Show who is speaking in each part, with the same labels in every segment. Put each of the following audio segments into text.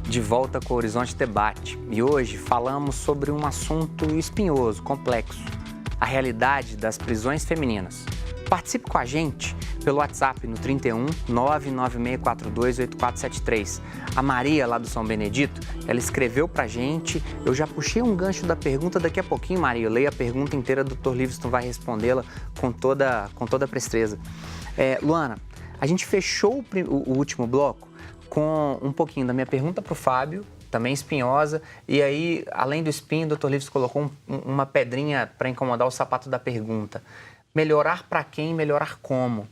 Speaker 1: de volta com o Horizonte Debate. E hoje falamos sobre um assunto espinhoso, complexo, a realidade das prisões femininas. Participe com a gente pelo WhatsApp no 31 99642 8473. A Maria, lá do São Benedito, ela escreveu pra gente. Eu já puxei um gancho da pergunta, daqui a pouquinho, Maria, eu leio a pergunta inteira, o Dr. Livingston vai respondê-la com toda presteza. Luana, a gente fechou o último bloco com um pouquinho da minha pergunta para o Fábio, também espinhosa, e aí, além do espinho, o Dr. Livingston colocou uma pedrinha para incomodar o sapato da pergunta. Melhorar para quem, melhorar como?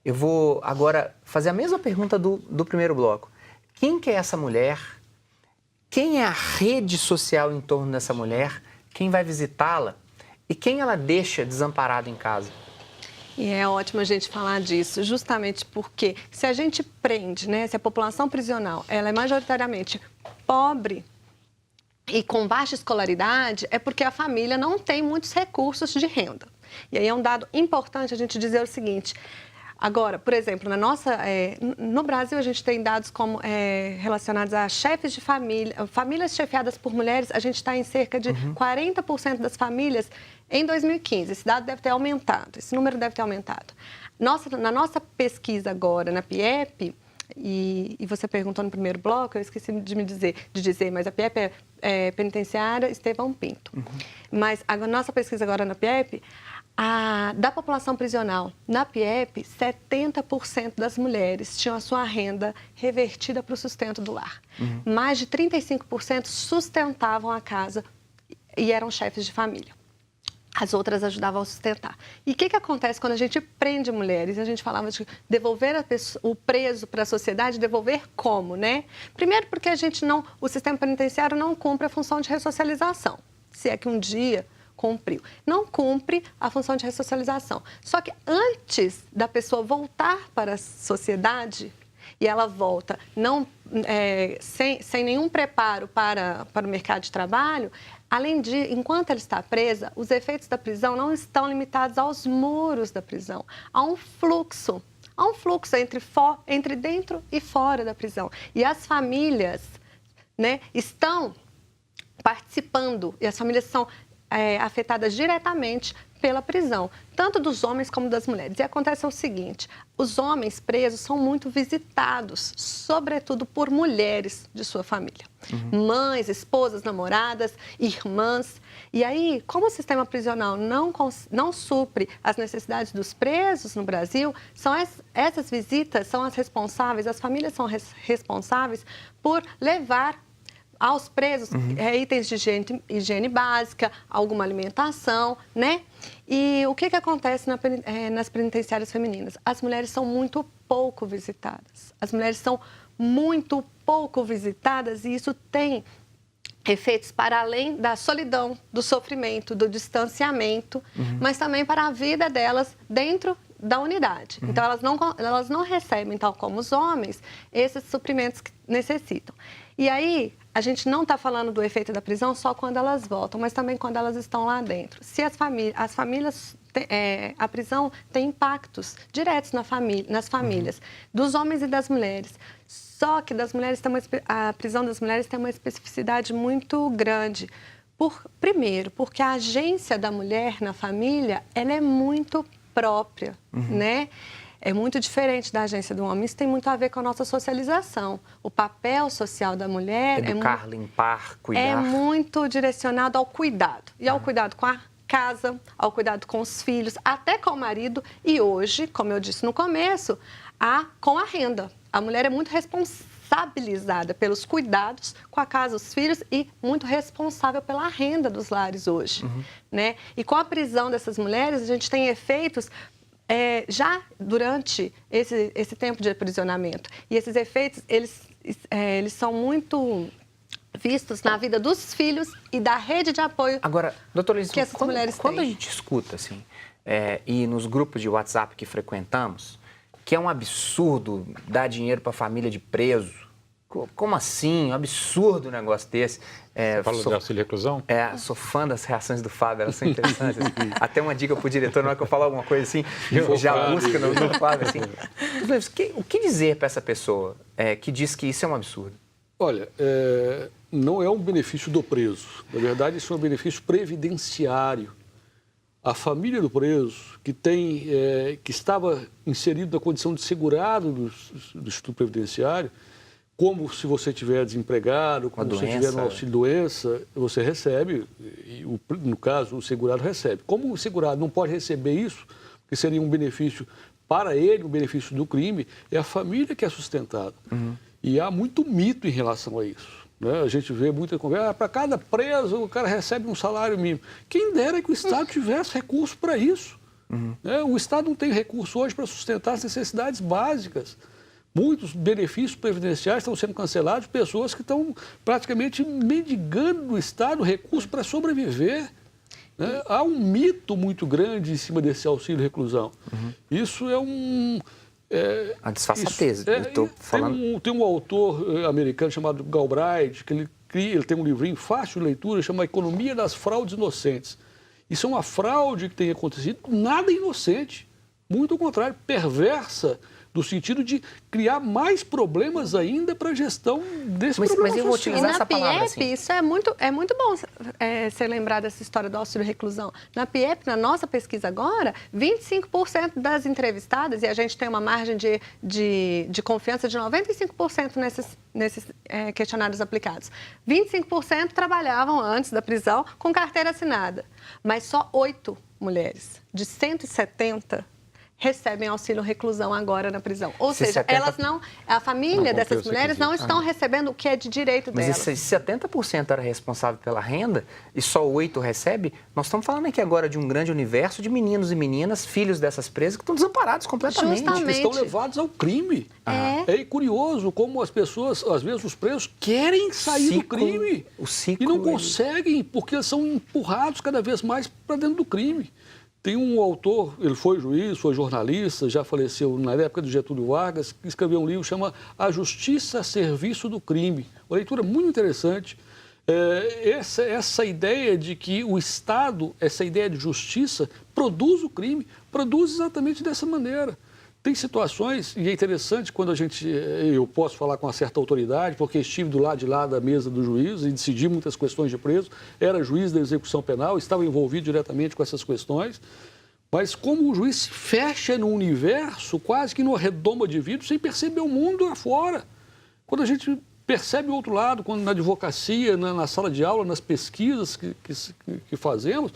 Speaker 1: Eu vou agora fazer a mesma pergunta do primeiro bloco. Quem que é essa mulher? Quem é a rede social em torno dessa mulher? Quem vai visitá-la? E quem ela deixa desamparado em casa?
Speaker 2: E é ótimo a gente falar disso, justamente porque se a gente prende, né, se a população prisional ela é majoritariamente pobre e com baixa escolaridade, é porque a família não tem muitos recursos de renda. E aí é um dado importante a gente dizer o seguinte. Agora, por exemplo, no Brasil a gente tem dados como relacionados a chefes de família, famílias chefiadas por mulheres, a gente está em cerca de 40% das famílias em 2015. Esse dado deve ter aumentado, esse número deve ter aumentado. Na nossa pesquisa agora, na PIEP, e você perguntou no primeiro bloco, eu esqueci de dizer, mas a PIEP é Penitenciária Estevão Pinto. Mas a nossa pesquisa agora na PIEP, da população prisional, na PIEP, 70% das mulheres tinham a sua renda revertida para o sustento do lar. Mais de 35% sustentavam a casa e eram chefes de família. As outras ajudavam a sustentar. E o que acontece quando a gente prende mulheres? A gente falava de devolver o preso para a sociedade, devolver como, né? Primeiro porque o sistema penitenciário não cumpre a função de ressocialização. Se é que um dia cumpriu. Não cumpre a função de ressocialização. Só que antes da pessoa voltar para a sociedade, e ela volta sem nenhum preparo para o mercado de trabalho, enquanto ela está presa, os efeitos da prisão não estão limitados aos muros da prisão. Há um fluxo entre dentro e fora da prisão. E as famílias, né, estão participando, e as famílias são afetadas diretamente pela prisão, tanto dos homens como das mulheres. E acontece o seguinte, os homens presos são muito visitados, sobretudo por mulheres de sua família. Mães, esposas, namoradas, irmãs. E aí, como o sistema prisional não supre as necessidades dos presos no Brasil, essas visitas são as responsáveis, as famílias são responsáveis por levar aos presos itens de higiene básica, alguma alimentação, né? E o que acontece nas penitenciárias femininas? As mulheres são muito pouco visitadas. E isso tem efeitos para além da solidão, do sofrimento, do distanciamento, mas também para a vida delas dentro da unidade. Então, elas não recebem, tal como os homens, esses suprimentos que necessitam. E aí, a gente não está falando do efeito da prisão só quando elas voltam, mas também quando elas estão lá dentro. Se as famílias, a prisão tem impactos diretos nas famílias, dos homens e das mulheres. Só que a prisão das mulheres tem uma especificidade muito grande. Primeiro, porque a agência da mulher na família, ela é muito própria, né? É muito diferente da agência do homem. Isso tem muito a ver com a nossa socialização. O papel social da mulher
Speaker 1: educar, limpar, cuidar.
Speaker 2: É muito direcionado ao cuidado. E ao cuidado com a casa, ao cuidado com os filhos, até com o marido. E hoje, como eu disse no começo, com a renda. A mulher é muito responsabilizada pelos cuidados com a casa, os filhos e muito responsável pela renda dos lares hoje, né? E com a prisão dessas mulheres, a gente tem efeitos já durante esse tempo de aprisionamento. E esses efeitos, eles são muito vistos na vida dos filhos e da rede de apoio.
Speaker 1: Agora, doutor Livingston,
Speaker 2: que essas mulheres têm.
Speaker 1: Quando a gente escuta, assim, e nos grupos de WhatsApp que frequentamos, que é um absurdo dar dinheiro para a família de preso. Como assim? Um absurdo um negócio desse.
Speaker 3: Você falou de auxílio reclusão?
Speaker 1: Sou fã das reações do Fábio, elas são interessantes. Até uma dica para o diretor, na hora que eu falar alguma coisa assim, já busca no Fábio. Assim. O que dizer para essa pessoa que diz que isso é um absurdo?
Speaker 4: Olha, não é um benefício do preso. Na verdade, isso é um benefício previdenciário. A família do preso, que estava inserido na condição de segurado do Instituto Previdenciário, como se você estiver desempregado, como se você estiver no auxílio-doença, você recebe, e no caso, o segurado recebe. Como o segurado não pode receber isso, que seria um benefício para ele, um benefício do crime, é a família que é sustentada. E há muito mito em relação a isso. Né? A gente vê muita conversa, para cada preso o cara recebe um salário mínimo. Quem dera que o Estado tivesse recurso para isso. Né? O Estado não tem recurso hoje para sustentar as necessidades básicas. Muitos benefícios previdenciários estão sendo cancelados, pessoas que estão praticamente mendigando do Estado recursos para sobreviver. Né? Há um mito muito grande em cima desse auxílio-reclusão. Isso é
Speaker 1: a disfarçatez.
Speaker 4: Tem um autor americano chamado Galbraith, que ele tem um livrinho fácil de leitura, chama Economia das Fraudes Inocentes. Isso é uma fraude que tem acontecido, nada inocente. Muito ao contrário, perversa, no sentido de criar mais problemas ainda para a gestão desse problema
Speaker 1: mas eu vou utilizar essa palavra
Speaker 2: PIEP,
Speaker 1: assim.
Speaker 2: isso é muito bom ser lembrado dessa história do auxílio-reclusão. Na PIEP, na nossa pesquisa agora, 25% das entrevistadas, e a gente tem uma margem de confiança de 95% nesses questionários aplicados, 25% trabalhavam antes da prisão com carteira assinada, mas só 8 mulheres de 170 recebem auxílio-reclusão agora na prisão. Ou seja, a família dessas mulheres não estão recebendo o que é de direito delas.
Speaker 1: Mas se 70% era responsável pela renda e só 8 recebe, nós estamos falando aqui agora de um grande universo de meninos e meninas, filhos dessas presas, que estão desamparados completamente.
Speaker 4: Que estão levados ao crime. É curioso como as pessoas, às vezes os presos, querem sair do crime e não conseguem, porque eles são empurrados cada vez mais para dentro do crime. Tem um autor, ele foi juiz, foi jornalista, já faleceu na época do Getúlio Vargas, que escreveu um livro que chama A Justiça a Serviço do Crime. Uma leitura muito interessante. Essa ideia de que o Estado, essa ideia de justiça, produz o crime, produz exatamente dessa maneira. Tem situações, e é interessante quando eu posso falar com uma certa autoridade, porque estive do lado de lá da mesa do juiz e decidi muitas questões de preso, era juiz da execução penal, estava envolvido diretamente com essas questões, mas como o juiz se fecha no universo, quase que numa redoma de vidro, sem perceber o mundo lá fora. Quando a gente percebe o outro lado, quando na advocacia, na sala de aula, nas pesquisas que fazemos,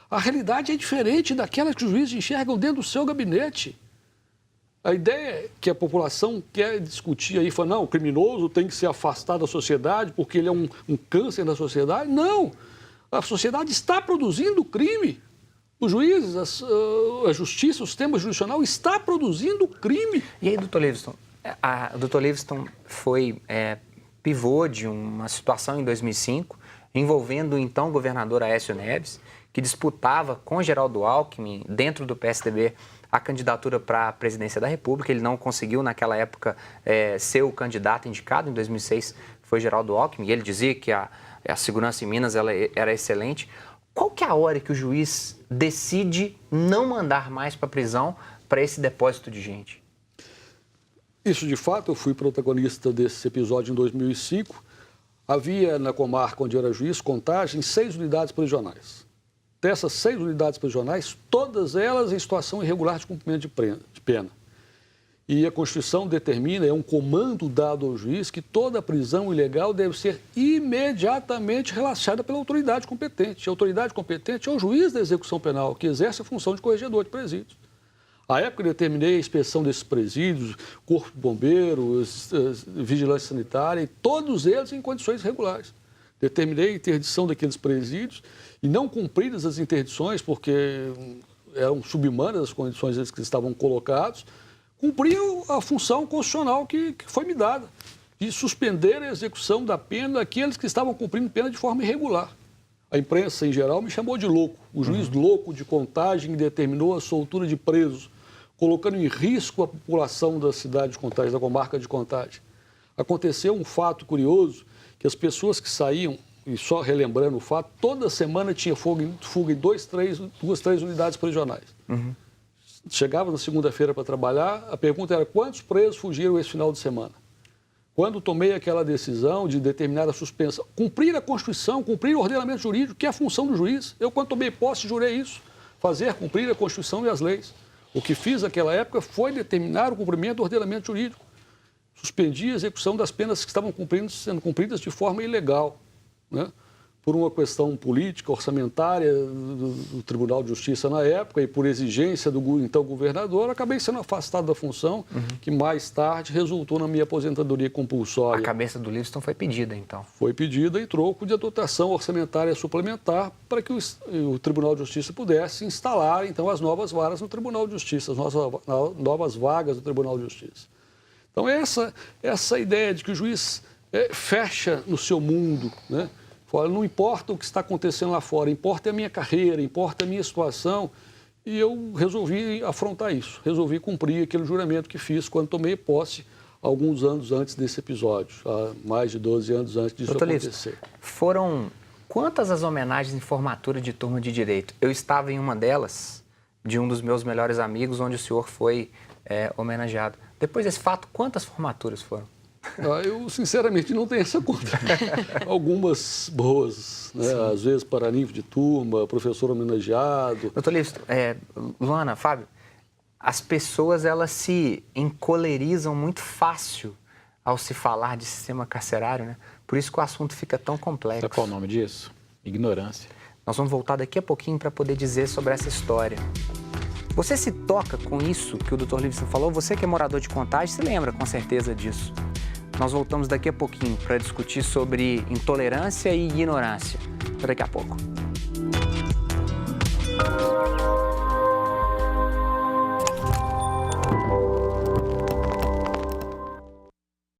Speaker 4: a realidade é diferente daquela que os juízes enxergam dentro do seu gabinete. A ideia que a população quer discutir aí, fala, não, o criminoso tem que ser afastado da sociedade porque ele é um câncer da sociedade. Não, a sociedade está produzindo crime. Os juízes, a justiça, o sistema judicial está produzindo crime.
Speaker 1: E aí, doutor Leviston, o doutor Leviston foi pivô de uma situação em 2005, envolvendo o então governador Aécio Neves, que disputava com Geraldo Alckmin, dentro do PSDB, a candidatura para a presidência da República. Ele não conseguiu, naquela época, ser o candidato indicado. Em 2006, foi Geraldo Alckmin. E ele dizia que a segurança em Minas era excelente. Qual que é a hora que o juiz decide não mandar mais para a prisão para esse depósito de gente?
Speaker 4: Isso, de fato, eu fui protagonista desse episódio em 2005. Havia, na comarca onde eu era juiz, Contagem, 6 unidades prisionais. Dessas 6 unidades prisionais, todas elas em situação irregular de cumprimento de pena. E a Constituição determina, é um comando dado ao juiz, que toda prisão ilegal deve ser imediatamente relaxada pela autoridade competente. A autoridade competente é o juiz da execução penal, que exerce a função de corregedor de presídios. À época, eu determinei a inspeção desses presídios, corpo de bombeiros, vigilância sanitária, e todos eles em condições regulares. Determinei a interdição daqueles presídios e não cumpridas as interdições, porque eram subhumanas as condições que estavam colocados, cumpriam a função constitucional que foi me dada, de suspender a execução da pena daqueles que estavam cumprindo pena de forma irregular. A imprensa, em geral, me chamou de louco. O juiz louco de Contagem determinou a soltura de presos, colocando em risco a população da cidade de Contagem, da comarca de Contagem. Aconteceu um fato curioso, que as pessoas que saíam, e só relembrando o fato, toda semana tinha fuga em 2, 3 unidades prisionais. Chegava na segunda-feira para trabalhar, a pergunta era quantos presos fugiram esse final de semana? quando tomei aquela decisão de determinar a suspensão, cumprir a Constituição, cumprir o ordenamento jurídico, que é a função do juiz. Eu, quando tomei posse, jurei isso, fazer cumprir a Constituição e as leis. O que fiz naquela época foi determinar o cumprimento do ordenamento jurídico. Suspendi a execução das penas que estavam sendo cumpridas de forma ilegal, né? Por uma questão política, orçamentária do Tribunal de Justiça na época e por exigência do então governador, acabei sendo afastado da função, que mais tarde resultou na minha aposentadoria compulsória.
Speaker 1: A cabeça do Livingstone foi pedida, então?
Speaker 4: Foi pedida em troco de dotação orçamentária suplementar para que o Tribunal de Justiça pudesse instalar, então, as novas varas no Tribunal de Justiça, as novas vagas do Tribunal de Justiça. Então, essa ideia de que o juiz fecha no seu mundo, né? Não importa o que está acontecendo lá fora, importa a minha carreira, importa a minha situação. E eu resolvi afrontar isso, resolvi cumprir aquele juramento que fiz quando tomei posse alguns anos antes desse episódio, há mais de 12 anos antes disso acontecer.
Speaker 1: Foram quantas as homenagens em formatura de turma de direito? Eu estava em uma delas, de um dos meus melhores amigos, onde o senhor foi homenageado. Depois desse fato, quantas formaturas foram?
Speaker 4: Eu, sinceramente, não tenho essa conta. Algumas boas, né? Às vezes para nível de turma, professor homenageado.
Speaker 1: Doutor Livingstone, Luana, Fábio, as pessoas elas se encolerizam muito fácil ao se falar de sistema carcerário, né? Por isso que o assunto fica tão complexo.
Speaker 3: Sabe qual é o nome disso? Ignorância.
Speaker 1: Nós vamos voltar daqui a pouquinho para poder dizer sobre essa história. Você se toca com isso que o Dr. Livingstone falou? Você que é morador de Contagem, se lembra com certeza disso. Nós voltamos daqui a pouquinho para discutir sobre intolerância e ignorância. Até daqui a pouco.